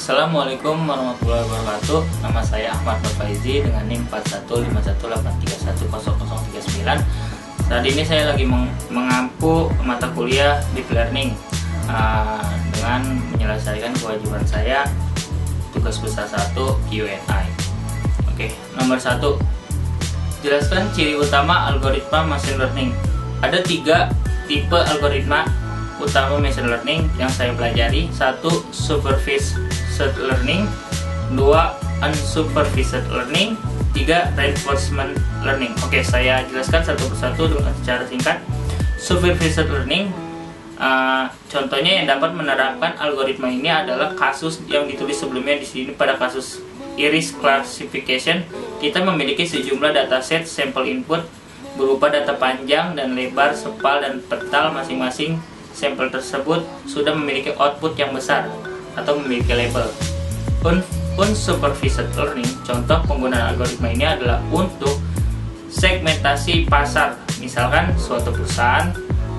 Assalamualaikum warahmatullahi wabarakatuh. Nama saya Ahmad Faizi dengan NIM 4151831039. Saat ini saya lagi mengampu mata kuliah Deep Learning dengan menyelesaikan kewajiban saya tugas besar 1 Q&A. Oke, nomor 1. Jelaskan ciri utama algoritma machine learning. Ada 3 tipe algoritma utama machine learning yang saya pelajari. 1. Supervised learning, 2. Unsupervised learning, 3. Reinforcement learning. Oke, saya jelaskan satu persatu dengan secara singkat. Supervised learning, contohnya yang dapat menerapkan algoritma ini adalah kasus yang ditulis sebelumnya di sini. Pada kasus iris classification, kita memiliki sejumlah dataset sampel input berupa data panjang dan lebar, sepal dan petal. Masing-masing sampel tersebut sudah memiliki output yang besar atau memiliki label. Unsupervised learning, contoh penggunaan algoritma ini adalah untuk segmentasi pasar. Misalkan suatu perusahaan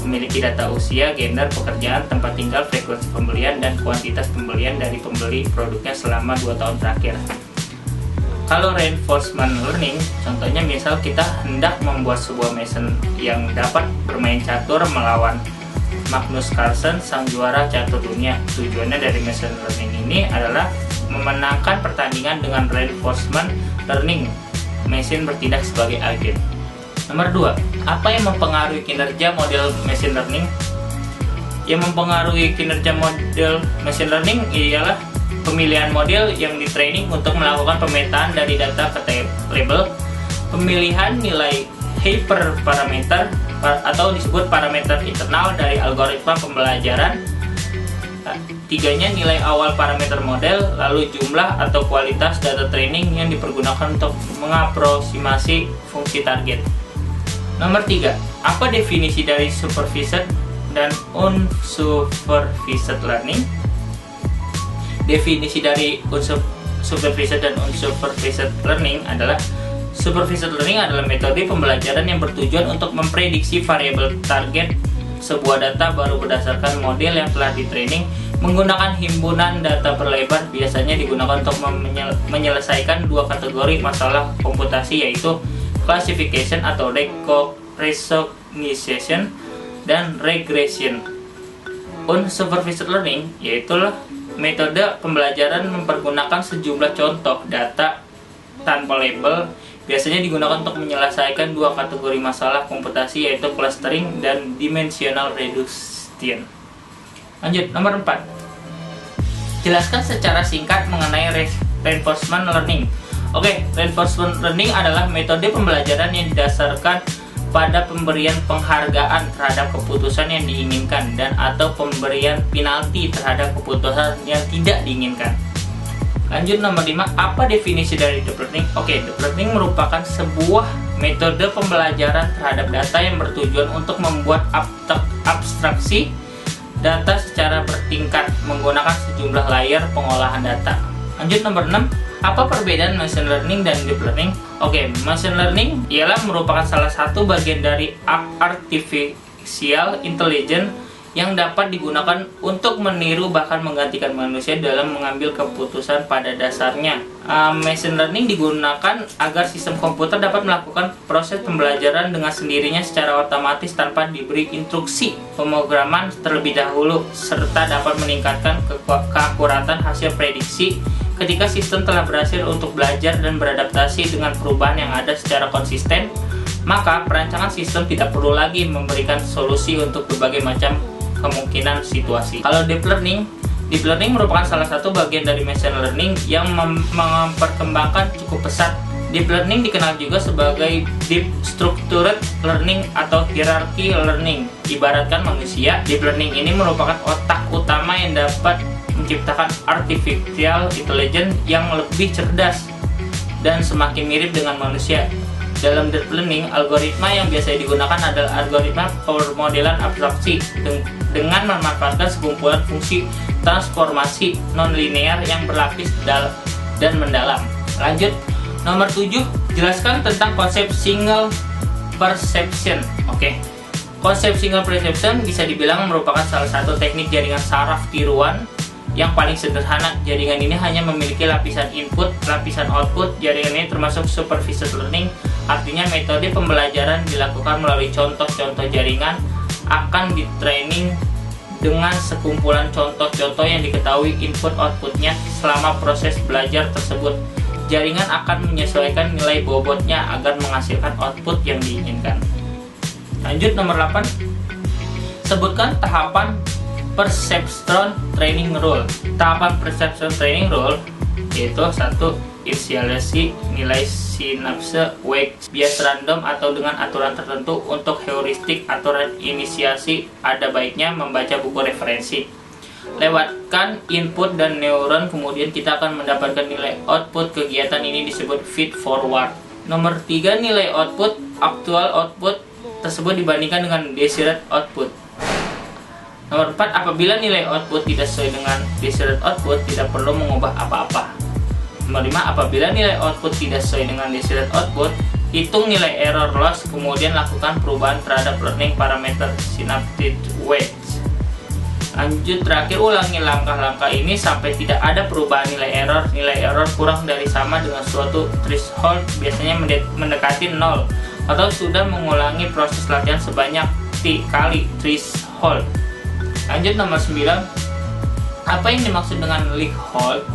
memiliki data usia, gender, pekerjaan, tempat tinggal, frekuensi pembelian, dan kuantitas pembelian dari pembeli produknya selama 2 tahun terakhir. Kalau reinforcement learning, contohnya misal kita hendak membuat sebuah mesin yang dapat bermain catur melawan Magnus Carlsen, sang juara catur dunia. Tujuannya dari machine learning ini adalah memenangkan pertandingan dengan reinforcement learning. Mesin bertindak sebagai agen. Nomor 2. Apa yang mempengaruhi kinerja model machine learning? Yang mempengaruhi kinerja model machine learning ialah pemilihan model yang ditraining untuk melakukan pemetaan dari data ke label, pemilihan nilai hyperparameter atau disebut parameter internal dari algoritma pembelajaran. 3-nya nilai awal parameter model, lalu jumlah atau kualitas data training yang dipergunakan untuk mengaproksimasi fungsi target. Nomor 3, apa definisi dari supervised dan unsupervised learning? Definisi dari supervised dan unsupervised learning adalah: supervised learning adalah metode pembelajaran yang bertujuan untuk memprediksi variabel target sebuah data baru berdasarkan model yang telah ditraining menggunakan himpunan data berlebar. Biasanya digunakan untuk menyelesaikan 2 kategori masalah komputasi, yaitu classification atau recognition dan regression. Unsupervised learning yaitu metode pembelajaran mempergunakan sejumlah contoh data tanpa label. Biasanya digunakan untuk menyelesaikan 2 kategori masalah komputasi, yaitu clustering dan dimensional reduction. Lanjut, nomor 4. Jelaskan secara singkat mengenai reinforcement learning. Oke, reinforcement learning adalah metode pembelajaran yang didasarkan pada pemberian penghargaan terhadap keputusan yang diinginkan dan atau pemberian penalti terhadap keputusan yang tidak diinginkan. Lanjut, nomor 5. Apa definisi dari deep learning? Oke, deep learning merupakan sebuah metode pembelajaran terhadap data yang bertujuan untuk membuat abstraksi data secara bertingkat menggunakan sejumlah layer pengolahan data. Lanjut, nomor 6. Apa perbedaan machine learning dan deep learning? Oke, machine learning ialah merupakan salah satu bagian dari artificial intelligence yang dapat digunakan untuk meniru bahkan menggantikan manusia dalam mengambil keputusan pada dasarnya. Machine learning digunakan agar sistem komputer dapat melakukan proses pembelajaran dengan sendirinya secara otomatis tanpa diberi instruksi pemrograman terlebih dahulu, serta dapat meningkatkan keakuratan hasil prediksi ketika sistem telah berhasil untuk belajar dan beradaptasi dengan perubahan yang ada secara konsisten. Maka perancangan sistem tidak perlu lagi memberikan solusi untuk berbagai macam kemungkinan situasi. Kalau deep learning merupakan salah satu bagian dari machine learning yang memperkembangkan cukup pesat. Deep learning dikenal juga sebagai deep structured learning atau hierarchy learning. Ibaratkan manusia, deep learning ini merupakan otak utama yang dapat menciptakan artificial intelligence yang lebih cerdas dan semakin mirip dengan manusia. Dalam deep learning, algoritma yang biasa digunakan adalah algoritma pemodelan abstraksi dengan memanfaatkan sekumpulan fungsi transformasi nonlinear yang berlapis dan mendalam. Lanjut, nomor 7. Jelaskan tentang konsep single perception. Oke. Konsep single perception bisa dibilang merupakan salah satu teknik jaringan saraf tiruan Yang paling sederhana, jaringan ini hanya memiliki lapisan input, lapisan output. Jaringan ini termasuk supervised learning, artinya metode pembelajaran dilakukan melalui contoh-contoh jaringan, akan di-training dengan sekumpulan contoh-contoh yang diketahui input-outputnya selama proses belajar tersebut. Jaringan akan menyesuaikan nilai bobotnya agar menghasilkan output yang diinginkan. Lanjut nomor 8. Sebutkan tahapan perceptron training rule. Tahapan perceptron training rule yaitu 1. Inisialisasi nilai sinapse weight bias random atau dengan aturan tertentu. Untuk heuristik aturan inisiasi ada baiknya membaca buku referensi. Lewatkan input dan neuron, kemudian kita akan mendapatkan nilai output. Kegiatan ini disebut feed forward. Nomor 3, nilai output. Actual output tersebut dibandingkan dengan desired output. Nomor 4, apabila nilai output tidak sesuai dengan desired output, tidak perlu mengubah apa-apa. Nomor 5, apabila nilai output tidak sesuai dengan desired output, hitung nilai error loss, kemudian lakukan perubahan terhadap learning parameter synaptic weights. Lanjut, terakhir ulangi langkah-langkah ini sampai tidak ada perubahan nilai error. Nilai error kurang dari sama dengan suatu threshold, biasanya mendekati 0, atau sudah mengulangi proses latihan sebanyak 3 kali threshold. Lanjut nomor 9. Apa yang dimaksud dengan Likert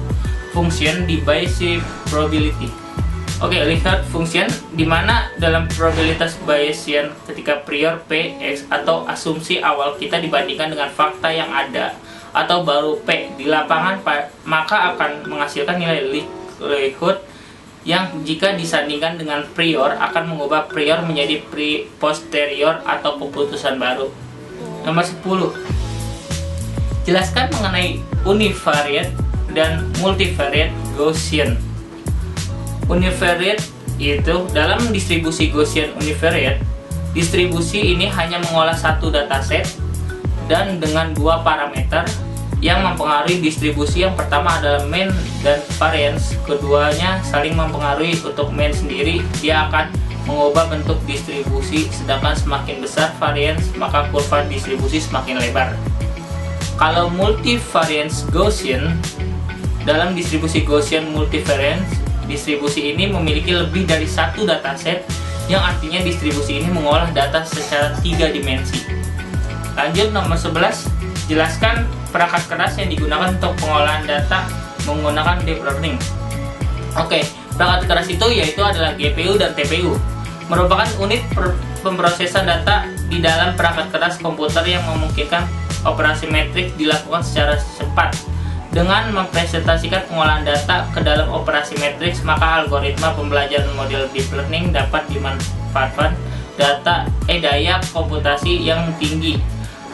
function di Bayesian probability? Oke, Likert function di mana dalam probabilitas Bayesian ketika prior P, X atau asumsi awal kita dibandingkan dengan fakta yang ada atau baru P di lapangan, maka akan menghasilkan nilai Likert yang jika disandingkan dengan prior akan mengubah prior menjadi posterior atau keputusan baru. Nomor 10. Jelaskan mengenai univariate dan multivariate Gaussian. Univariate itu dalam distribusi Gaussian univariate, distribusi ini hanya mengolah satu dataset dan dengan 2 parameter yang mempengaruhi distribusi. Yang pertama adalah mean dan variance, keduanya saling mempengaruhi. Untuk mean sendiri, dia akan mengubah bentuk distribusi, sedangkan semakin besar variance maka kurva distribusi semakin lebar. Kalau multivariance Gaussian, dalam distribusi Gaussian multivariance, distribusi ini memiliki lebih dari satu dataset, yang artinya distribusi ini mengolah data secara 3 dimensi. Lanjut nomor 11, jelaskan perangkat keras yang digunakan untuk pengolahan data menggunakan deep learning. Oke, perangkat keras itu yaitu adalah GPU dan TPU, merupakan unit pemrosesan data di dalam perangkat keras komputer yang memungkinkan operasi metrik dilakukan secara cepat. Dengan mempresentasikan pengolahan data ke dalam operasi matriks, maka algoritma pembelajaran model deep learning dapat dimanfaatkan daya komputasi yang tinggi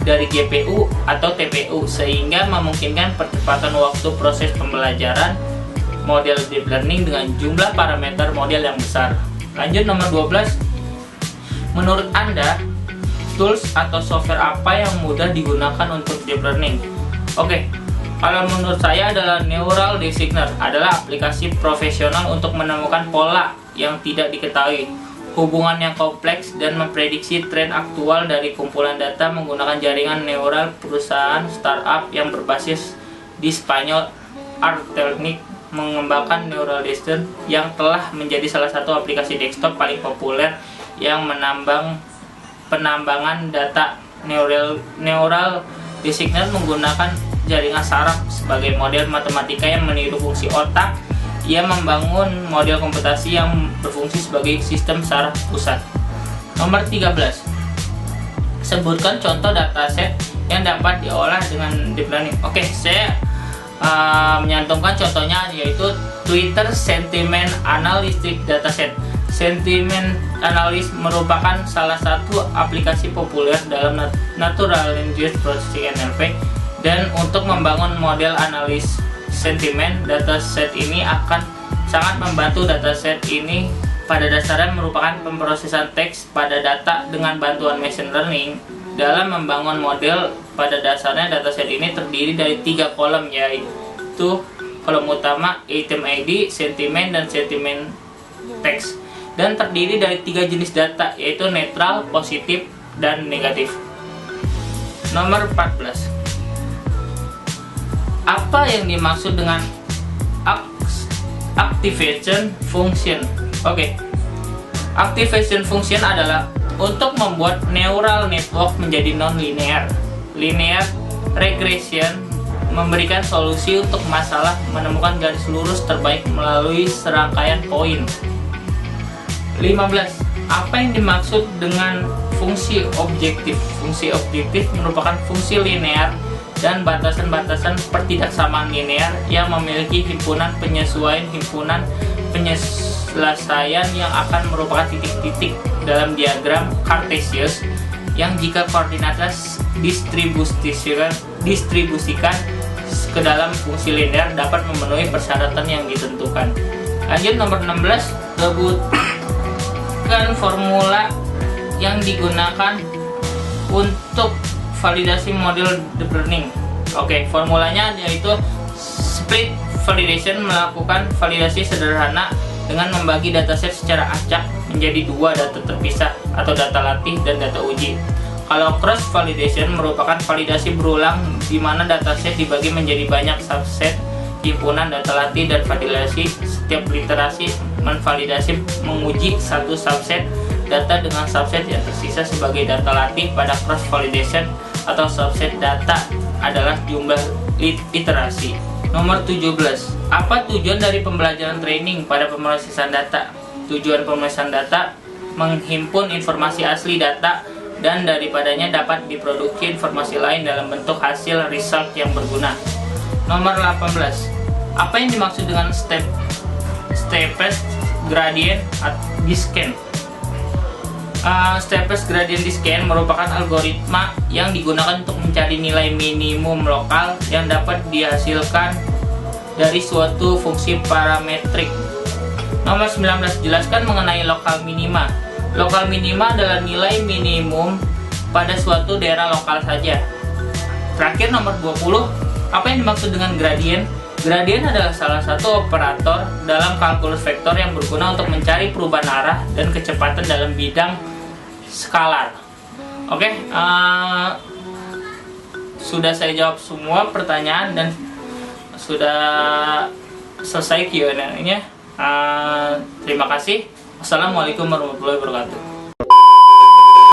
dari GPU atau TPU, sehingga memungkinkan percepatan waktu proses pembelajaran model deep learning dengan jumlah parameter model yang besar. Lanjut nomor 12. Menurut Anda, tools atau software apa yang mudah digunakan untuk deep learning? Oke. Kalau menurut saya adalah Neural Designer, adalah aplikasi profesional untuk menemukan pola yang tidak diketahui, hubungan yang kompleks, dan memprediksi tren aktual dari kumpulan data menggunakan jaringan neural. Perusahaan startup yang berbasis di Spanyol, Artelnik, mengembangkan Neural Designer yang telah menjadi salah satu aplikasi desktop paling populer yang penambangan data. Neural Designer menggunakan jaringan saraf sebagai model matematika yang meniru fungsi otak. Ia membangun model komputasi yang berfungsi sebagai sistem saraf pusat. Nomor 13. Sebutkan contoh dataset yang dapat diolah dengan deep learning. Oke, saya menyantumkan contohnya, yaitu Twitter Sentiment Analytics Dataset. Sentiment Analysis merupakan salah satu aplikasi populer dalam Natural Language Processing (NLP). Dan untuk membangun model analis sentimen, dataset ini akan sangat membantu. Dataset ini pada dasarnya merupakan pemrosesan teks pada data dengan bantuan machine learning. Dalam membangun model, pada dasarnya dataset ini terdiri dari 3 kolom, yaitu kolom utama item ID, sentimen, dan sentimen teks, dan terdiri dari 3 jenis data, yaitu netral, positif, dan negatif. Nomor 14. Apa yang dimaksud dengan activation function? Oke. Activation function adalah untuk membuat neural network menjadi non-linear. Linear regression memberikan solusi untuk masalah menemukan garis lurus terbaik melalui serangkaian poin. 15. Apa yang dimaksud dengan fungsi objektif? Fungsi objektif merupakan fungsi linear dan batasan-batasan pertidaksamaan linear yang memiliki himpunan penyesuaian penyelesaian yang akan merupakan titik-titik dalam diagram Cartesius yang jika koordinatnya distribusikan ke dalam fungsi linear dapat memenuhi persyaratan yang ditentukan. Lanjut nomor 16, sebutkan formula yang digunakan untuk validasi model deep learning. Oke, formulanya yaitu split validation, melakukan validasi sederhana dengan membagi dataset secara acak menjadi dua data terpisah atau data latih dan data uji. Kalau cross validation merupakan validasi berulang di mana dataset dibagi menjadi banyak subset himpunan data latih dan validasi. Setiap iterasi menvalidasi menguji satu subset data dengan subset yang tersisa sebagai data latih. Pada cross validation atau subset data adalah jumlah iterasi. Nomor 17. Apa tujuan dari pembelajaran training pada pemrosesan data? Tujuan pemrosesan data menghimpun informasi asli data dan daripadanya dapat diproduksi informasi lain dalam bentuk hasil result yang berguna. Nomor 18. Apa yang dimaksud dengan steepest gradient descent? Steepest gradient descent merupakan algoritma yang digunakan untuk mencari nilai minimum lokal yang dapat dihasilkan dari suatu fungsi parametrik. Nomor 19. Jelaskan mengenai lokal minima. Lokal minima adalah nilai minimum pada suatu daerah lokal saja. Terakhir nomor 20. Apa yang dimaksud dengan gradient? Gradient adalah salah satu operator dalam kalkulus vektor yang berguna untuk mencari perubahan arah dan kecepatan dalam bidang skalar. Oke, sudah saya jawab semua pertanyaan dan sudah selesai Q&A-nya. Terima kasih. Wassalamualaikum warahmatullahi wabarakatuh.